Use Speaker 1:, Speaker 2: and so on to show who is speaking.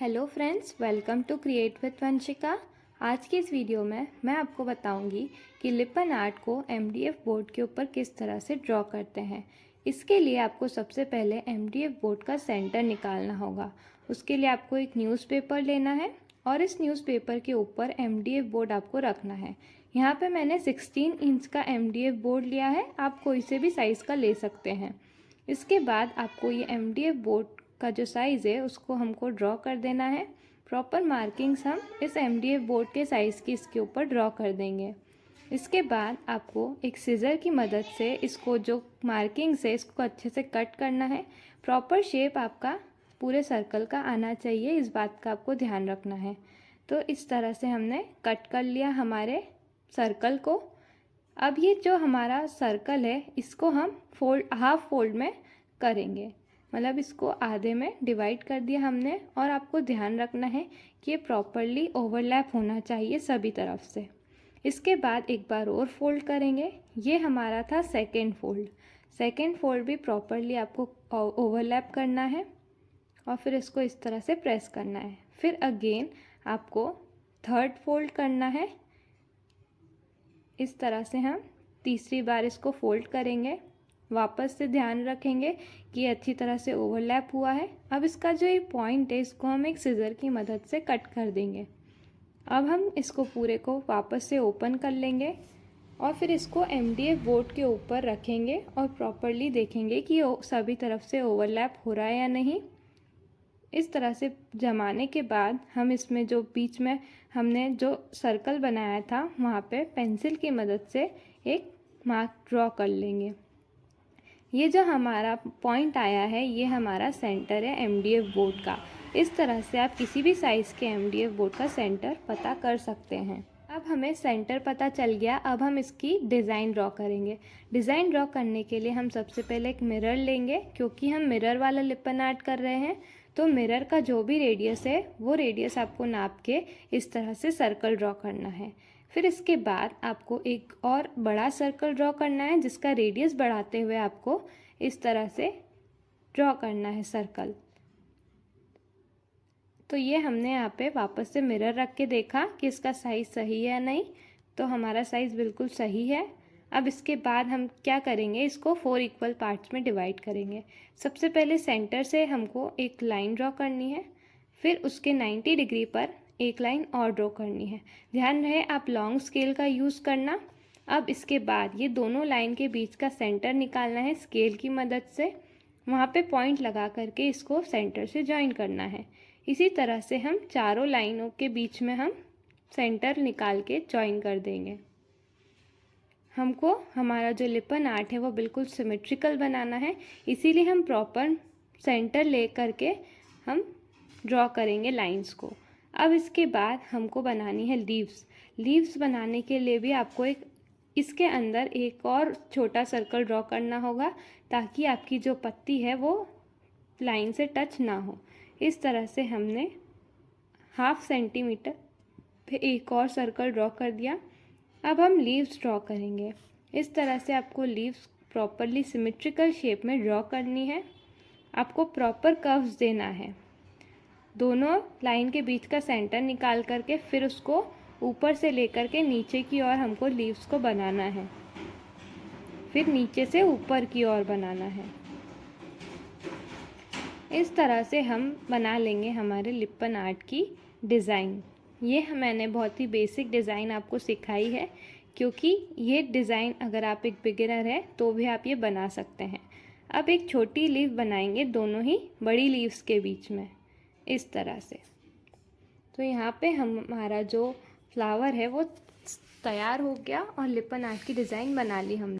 Speaker 1: Hello friends, welcome to create with Vanshika. आज की इस वीडियो में मैं आपको बताऊंगी कि लिपन आर्ट को एमडीएफ बोर्ड के ऊपर किस तरह से ड्रॉ करते हैं। इसके लिए आपको सबसे पहले एमडीएफ बोर्ड का सेंटर निकालना होगा। उसके लिए आपको एक न्यूज़पेपर लेना है और इस न्यूज़पेपर के ऊपर एमडीएफ बोर्ड आपको रखना है। यहाँ पे मैंने 16 इंच का एमडीएफ बोर्ड लिया है, आप कोई से भी साइज़ का ले सकते हैं। इसके बाद आपको ये एमडीएफ बोर्ड का जो साइज़ है उसको हमको ड्रॉ कर देना है। प्रॉपर मार्किंग्स हम इस एमडीएफ बोर्ड के साइज़ की इसके ऊपर ड्रॉ कर देंगे। इसके बाद आपको एक सीज़र की मदद से इसको जो मार्किंग्स है इसको अच्छे से कट करना है। प्रॉपर शेप आपका पूरे सर्कल का आना चाहिए, इस बात का आपको ध्यान रखना है। तो इस तरह से हमने कट कर लिया हमारे सर्कल को। अब ये जो हमारा सर्कल है इसको हम हाफ फोल्ड में करेंगे, मतलब इसको आधे में डिवाइड कर दिया हमने। और आपको ध्यान रखना है कि ये प्रॉपरली ओवरलैप होना चाहिए सभी तरफ से। इसके बाद एक बार और फोल्ड करेंगे। ये हमारा था सेकेंड फोल्ड। सेकेंड फोल्ड भी प्रॉपरली आपको ओवरलैप करना है और फिर इसको इस तरह से प्रेस करना है। फिर अगेन आपको थर्ड फोल्ड करना है। इस तरह से हम तीसरी बार इसको फोल्ड करेंगे। वापस से ध्यान रखेंगे कि अच्छी तरह से ओवरलैप हुआ है। अब इसका जो ये पॉइंट है इसको हम एक सिज़र की मदद से कट कर देंगे। अब हम इसको पूरे को वापस से ओपन कर लेंगे और फिर इसको एमडीएफ बोर्ड के ऊपर रखेंगे और प्रॉपरली देखेंगे कि सभी तरफ से ओवरलैप हो रहा है या नहीं। इस तरह से जमाने के बाद हम इसमें जो बीच में हमने जो सर्कल बनाया था वहाँ पे पेंसिल की मदद से एक मार्क ड्रॉ कर लेंगे। ये जो हमारा पॉइंट आया है ये हमारा सेंटर है एमडीएफ बोर्ड का। इस तरह से आप किसी भी साइज़ के एमडीएफ बोर्ड का सेंटर पता कर सकते हैं। अब हमें सेंटर पता चल गया, अब हम इसकी डिज़ाइन ड्रॉ करेंगे। डिज़ाइन ड्रॉ करने के लिए हम सबसे पहले एक मिरर लेंगे, क्योंकि हम मिरर वाला लिपन आर्ट कर रहे हैं। तो मिरर का जो भी रेडियस है वो रेडियस आपको नाप के इस तरह से सर्कल ड्रॉ करना है। फिर इसके बाद आपको एक और बड़ा सर्कल ड्रॉ करना है, जिसका रेडियस बढ़ाते हुए आपको इस तरह से ड्रॉ करना है सर्कल। तो ये हमने यहाँ पे वापस से मिरर रख के देखा कि इसका साइज़ सही है या नहीं, तो हमारा साइज़ बिल्कुल सही है। अब इसके बाद हम क्या करेंगे, इसको 4 इक्वल पार्ट्स में डिवाइड करेंगे। सबसे पहले सेंटर से हमको एक लाइन ड्रॉ करनी है, फिर उसके 90 डिग्री पर एक लाइन और ड्रॉ करनी है। ध्यान रहे आप लॉन्ग स्केल का यूज़ करना। अब इसके बाद ये दोनों लाइन के बीच का सेंटर निकालना है स्केल की मदद से। वहाँ पे पॉइंट लगा करके इसको सेंटर से जॉइन करना है। इसी तरह से हम चारों लाइनों के बीच में हम सेंटर निकाल के जॉइन कर देंगे। हमको हमारा जो लिपन आर्ट है वो बिल्कुल सिमेट्रिकल बनाना है, इसीलिए हम प्रॉपर सेंटर ले करके हम ड्रॉ करेंगे लाइंस को। अब इसके बाद हमको बनानी है लीव्स। लीव्स बनाने के लिए भी आपको इसके अंदर एक और छोटा सर्कल ड्रॉ करना होगा, ताकि आपकी जो पत्ती है वो लाइन से टच ना हो। इस तरह से हमने हाफ सेंटीमीटर पे एक और सर्कल ड्रॉ कर दिया। अब हम लीव्स ड्रॉ करेंगे। इस तरह से आपको लीव्स प्रॉपरली सिमेट्रिकल शेप में ड्रॉ करनी है। आपको प्रॉपर कर्व्स देना है। दोनों लाइन के बीच का सेंटर निकाल करके फिर उसको ऊपर से लेकर के नीचे की ओर हमको लीव्स को बनाना है, फिर नीचे से ऊपर की ओर बनाना है। इस तरह से हम बना लेंगे हमारे लिपन आर्ट की डिज़ाइन। ये मैंने बहुत ही बेसिक डिज़ाइन आपको सिखाई है, क्योंकि ये डिज़ाइन अगर आप एक बिगिनर है तो भी आप ये बना सकते हैं। अब एक छोटी लीव बनाएंगे दोनों ही बड़ी लीव्स के बीच में, इस तरह से। तो यहाँ पे हमारा जो फ्लावर है वो तैयार हो गया और लिपन आर्ट की डिज़ाइन बना ली हमने।